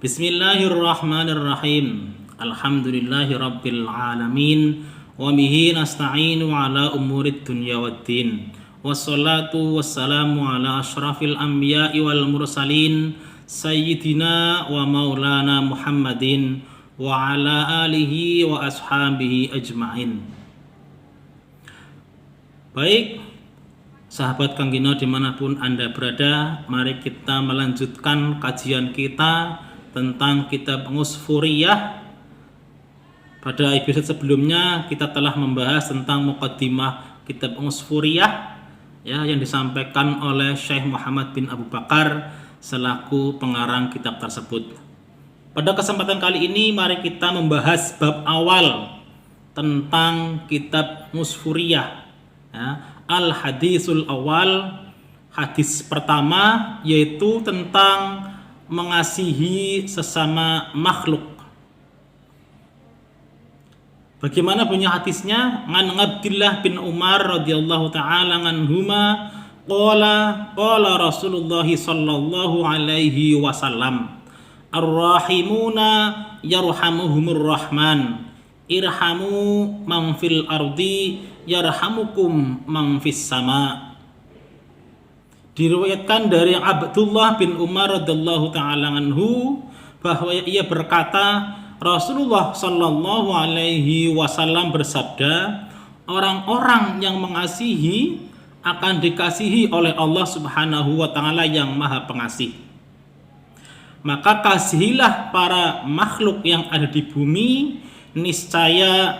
Bismillahirrahmanirrahim. Alhamdulillahi rabbil alamin. Wa bihi nasta'inu ala umurid dunya waddin. Wassalatu wassalamu ala ashrafil anbiya'i wal mursalin Sayyidina wa maulana Muhammadin wa ala alihi wa ashabihi ajma'in. Baik, sahabat Kang Gino dimanapun Anda berada, mari kita melanjutkan kajian kita tentang kitab Usfuriyah. Pada episode sebelumnya kita telah membahas tentang muqaddimah kitab Usfuriyah yang disampaikan oleh Syekh Muhammad bin Abu Bakar selaku pengarang kitab tersebut. Pada kesempatan kali ini mari kita membahas bab awal tentang kitab Usfuriyah. Al-hadisul awal, hadis pertama, yaitu tentang mengasihi sesama makhluk. Bagaimana bunyi hadisnya? An Abdullah bin Umar radhiyallahu taala anhuma qala Rasulullah sallallahu alaihi wasallam ar-rahimuna yarhamuhumur rahman irhamu man fil ardi yarhamukum man fis sama. Diriwayatkan dari Abdullah bin Umar radhiyallahu taala anhu bahwa ia berkata, Rasulullah sallallahu alaihi wasallam bersabda, orang-orang yang mengasihi akan dikasihi oleh Allah Subhanahu wa taala yang Maha Pengasih. Maka kasihilah para makhluk yang ada di bumi, niscaya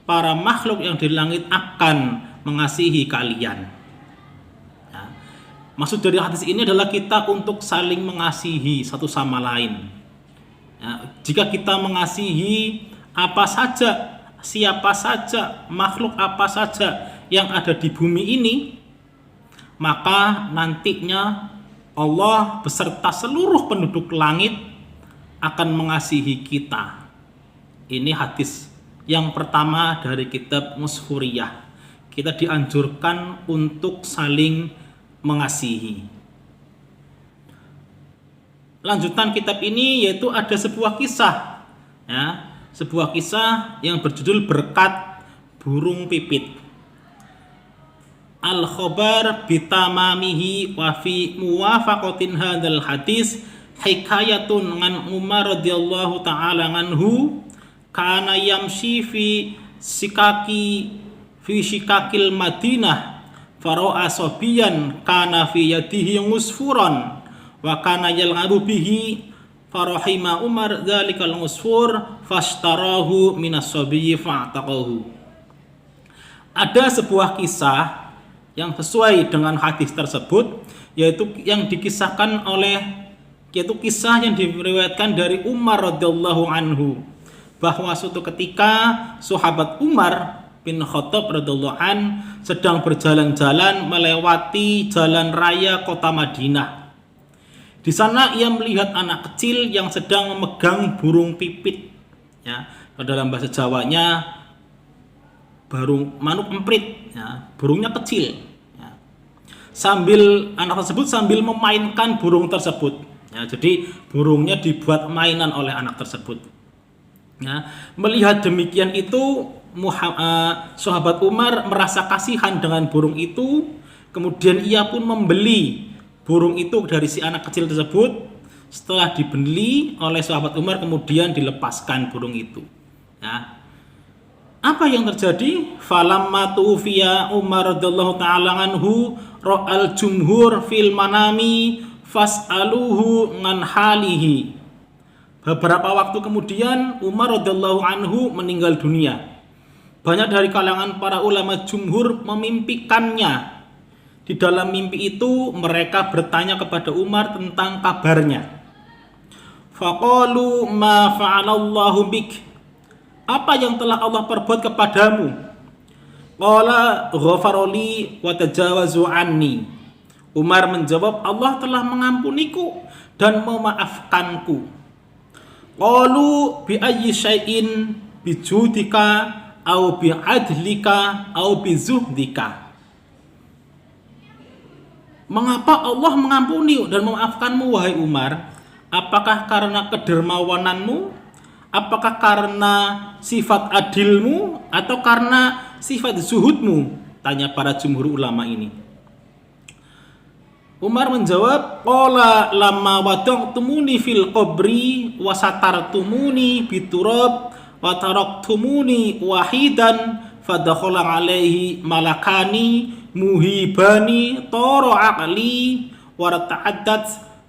para makhluk yang di langit akan mengasihi kalian. Maksud dari hadis ini adalah kita untuk saling mengasihi satu sama lain. Jika kita mengasihi apa saja, siapa saja, makhluk apa saja yang ada di bumi ini, maka nantinya Allah beserta seluruh penduduk langit akan mengasihi kita. Ini hadis yang pertama dari kitab Usfuriyah. Kita dianjurkan untuk saling mengasihi. Lanjutan kitab ini yaitu ada sebuah kisah, sebuah kisah yang berjudul berkat burung pipit. Al-khabar bitamamihi wa fi muwafaqatin hadzal hadis hikayatun an Umar radhiyallahu taala anhu kana yamshi fi shikakil Madinah fara'a sobiyan kana fi yadihi musfuran wa kana yal'abu bihi farahima Umar dzalikal musfur fashtarahu minas sobiyyi fa'taqahu. Ada sebuah kisah yang sesuai dengan hadis tersebut, yaitu yang dikisahkan yaitu kisah yang diriwayatkan dari Umar radhiyallahu anhu, bahwa suatu ketika sahabat Umar bin Khattab radhiyallahu an sedang berjalan-jalan melewati jalan raya kota Madinah. Di sana ia melihat anak kecil yang sedang memegang burung pipit. Dalam bahasa Jawanya manuk emprit, burungnya kecil. Anak tersebut sambil memainkan burung tersebut. Jadi burungnya dibuat mainan oleh anak tersebut. Melihat demikian itu, sahabat Umar merasa kasihan dengan burung itu. Kemudian ia pun membeli burung itu dari si anak kecil tersebut. Setelah dibeli oleh sahabat Umar, kemudian dilepaskan burung itu. Apa yang terjadi? Falamma tufiya Umar radhiyallahu ta'ala anhu ra'al jumhur fil manami fas'aluhu ngan halihi. Beberapa waktu kemudian Umar radhiyallahu anhu meninggal dunia. Banyak dari kalangan para ulama jumhur memimpikannya. Di dalam mimpi itu mereka bertanya kepada Umar tentang kabarnya. Faqalu ma fa'alallahu bik. Apa yang telah Allah perbuat kepadamu? Qala ghafaroli wa tajawazu anni. Umar menjawab, Allah telah mengampuniku dan memaafkanku. Qalu bi ayyi syai'in bi judika au bi adlika au bi zuhdika. Mengapa Allah mengampuni dan memaafkanmu wahai Umar? Apakah karena kedermawananmu? Apakah karena sifat adilmu? Atau karena sifat zuhudmu? Tanya para jumhur ulama ini. Umar menjawab, qala lamma wada'tumuni fil qabri wa satartumuni biturab wa taraktumuni wahidan fadakhala alaihi malakani muhibani tara aqli wa ta'addat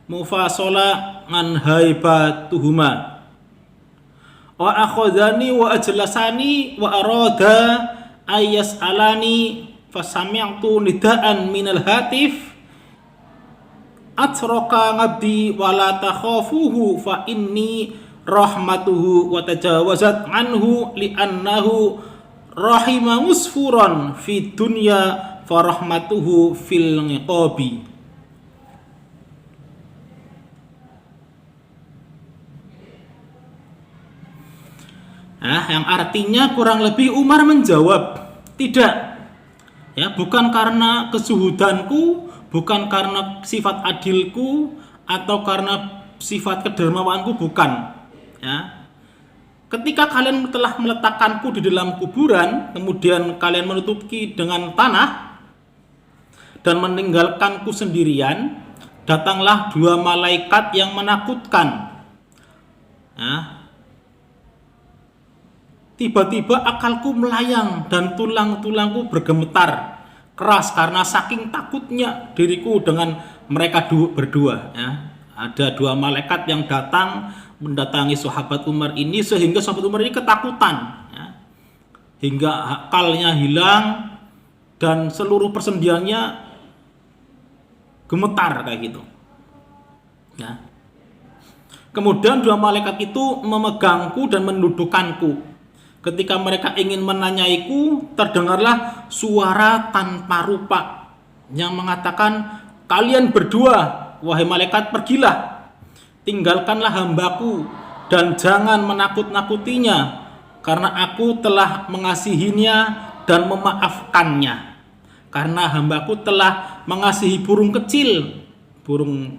mufasala an haibatuhuma wa akhadhani wa ajlasani wa arada ayas alani fasami'tu nidaan minal hatif atraka ngabdi wala takhafuhu fa inni rahmatuhu wa tajawazat anhu li'annahu rahima musfuran fi dunya fa rahmatuhu fil ngiqabi. Yang artinya kurang lebih Umar menjawab, tidak, ya, bukan karena kesuhudanku, bukan karena sifat adilku, atau karena sifat kedermawanku, bukan. Ya. Ketika kalian telah meletakkanku di dalam kuburan, kemudian kalian menutupi dengan tanah dan meninggalkanku sendirian, datanglah dua malaikat yang menakutkan. Ya. Tiba-tiba akalku melayang dan tulang-tulangku bergemetar keras karena saking takutnya diriku dengan mereka berdua. Ya. Ada dua malaikat yang datang mendatangi sahabat Umar ini sehingga sahabat Umar ini ketakutan. Ya. Hingga akalnya hilang dan seluruh persendiannya gemetar kayak gitu. Ya. Kemudian dua malaikat itu memegangku dan mendudukkanku. Ketika mereka ingin menanyaiku, terdengarlah suara tanpa rupa yang mengatakan, kalian berdua, wahai malaikat, pergilah, tinggalkanlah hambaku dan jangan menakut-nakutinya, karena aku telah mengasihinya dan memaafkannya. Karena hambaku telah mengasihi burung kecil, burung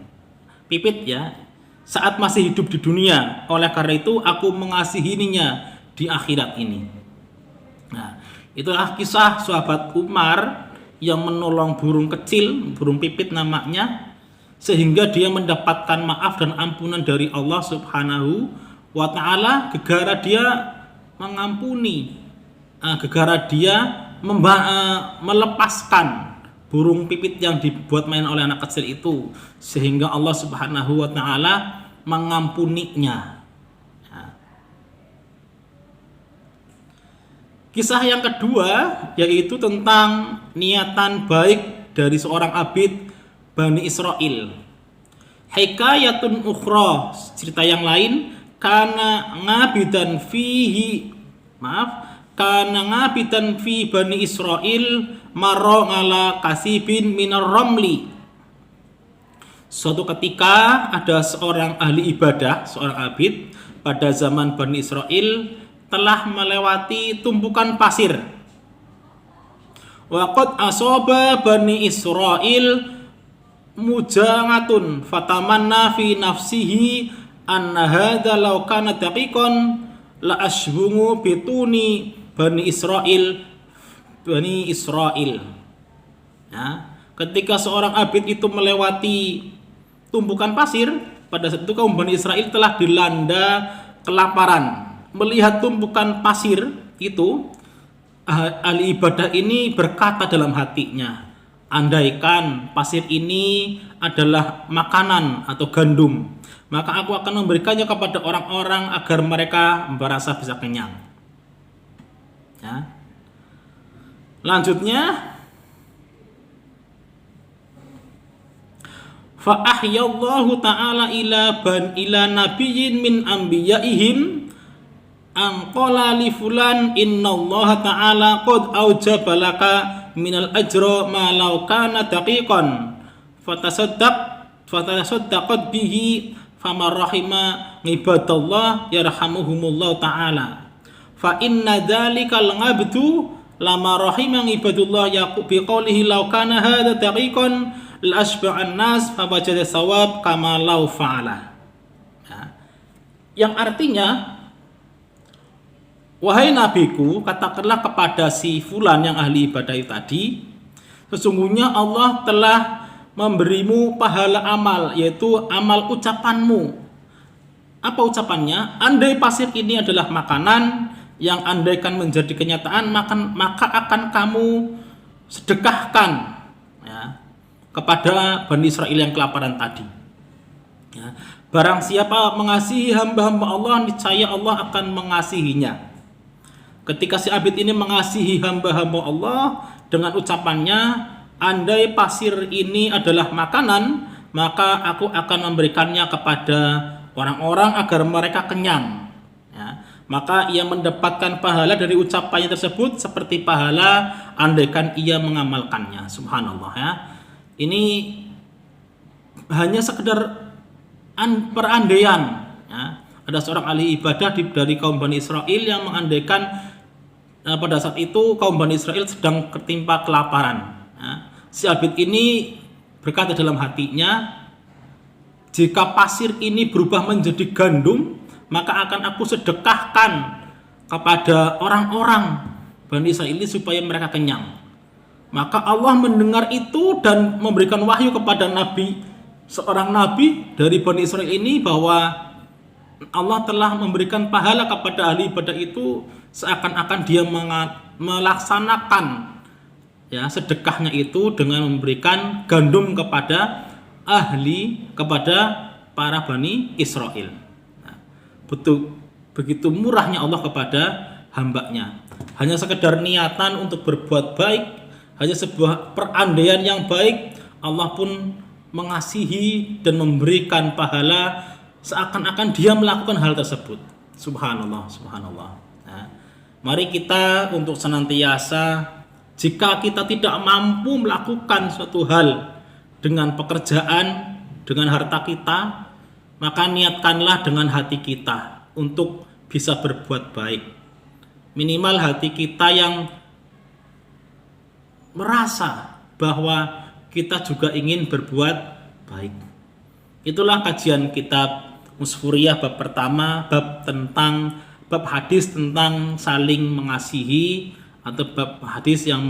pipit ya, saat masih hidup di dunia. Oleh karena itu aku mengasihinya di akhirat ini. Nah, itulah kisah sahabat Umar yang menolong burung kecil, burung pipit namanya, sehingga dia mendapatkan maaf dan ampunan dari Allah Subhanahu wa ta'ala gegara dia mengampuni, gegara dia melepaskan burung pipit yang dibuat main oleh anak kecil itu, sehingga Allah Subhanahu wa ta'ala mengampuninya. Kisah yang kedua yaitu tentang niatan baik dari seorang abid Bani Israel. Hikayatun ukhra, cerita yang lain, kana ngabidan fi Bani Israel marra ala kasibin minar ramli. Suatu ketika ada seorang ahli ibadah, seorang abid pada zaman Bani Israel telah melewati tumpukan pasir. Wa qad asaba Bani Israil mujangatun fatamanna fi nafsihi anna hadza law kana daqiqan la ashbungu bituni Bani Israil. Ya, ketika seorang abid itu melewati tumpukan pasir, pada saat itu kaum Bani Israil telah dilanda kelaparan. Melihat tumpukan pasir itu, ahli ibadah ini berkata dalam hatinya, andaikan pasir ini adalah makanan atau gandum, maka aku akan memberikannya kepada orang-orang agar mereka merasa bisa kenyang. Ya. Lanjutnya, fa ahyallahu ta'ala ila nabiyyin min anbiya'ihim angqala li fulan innallaha ta'ala qad aujaba laka minal ajra ma law kana daqiqan fatasaddaqat bihi famar rahima ibadallah yarhamuhumullah ta'ala fa inna dzalikal ngabdu lama rahima ibadullah yaqub biqaulihi law kana hadza daqiqan la asba'an nas fa wajada sawab kama law fa'ala. yang artinya, wahai nabiku, katakanlah kepada si fulan yang ahli ibadah itu tadi, sesungguhnya Allah telah memberimu pahala amal, yaitu amal ucapanmu. Apa ucapannya? Andai pasir ini adalah makanan yang andaikan menjadi kenyataan, maka akan kamu sedekahkan, ya, kepada Bani Israel yang kelaparan tadi. Ya. Barang siapa mengasihi hamba-hamba Allah, niscaya Allah akan mengasihinya. Ketika si abid ini mengasihi hamba-hamba Allah dengan ucapannya, andai pasir ini adalah makanan, maka aku akan memberikannya kepada orang-orang agar mereka kenyang. Ya. Maka ia mendapatkan pahala dari ucapannya tersebut seperti pahala andaikan ia mengamalkannya. Subhanallah, ya. Ini hanya sekedar perandaian, ya. Ada seorang ahli ibadah dari kaum Bani Israel yang mengandaikan pada saat itu kaum Bani Israel sedang tertimpa kelaparan, ya. Si abid ini berkata dalam hatinya, jika pasir ini berubah menjadi gandum, maka akan aku sedekahkan kepada orang-orang Bani Israel ini supaya mereka kenyang. Maka Allah mendengar itu dan memberikan wahyu kepada seorang nabi dari Bani Israel ini, bahwa Allah telah memberikan pahala kepada ahli ibadah itu seakan-akan dia melaksanakan, ya, sedekahnya itu dengan memberikan gandum kepada para Bani Israel. Nah, begitu murahnya Allah kepada hambanya. Hanya sekedar niatan untuk berbuat baik, hanya sebuah perandaian yang baik, Allah pun mengasihi dan memberikan pahala seakan-akan dia melakukan hal tersebut. Subhanallah, subhanallah. Nah, mari kita untuk senantiasa, jika kita tidak mampu melakukan suatu hal dengan pekerjaan, dengan harta kita, maka niatkanlah dengan hati kita untuk bisa berbuat baik. Minimal hati kita yang merasa bahwa kita juga ingin berbuat baik. Itulah kajian kitab Musfuriyah bab pertama, bab hadis tentang saling mengasihi, atau bab hadis yang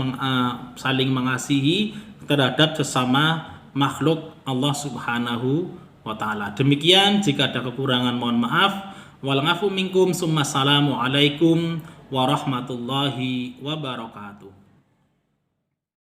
saling mengasihi terhadap sesama makhluk Allah Subhanahu wa ta'ala. Demikian, jika ada kekurangan mohon maaf. Wal afu minkum, summa salamu alaikum warahmatullahi wabarakatuh.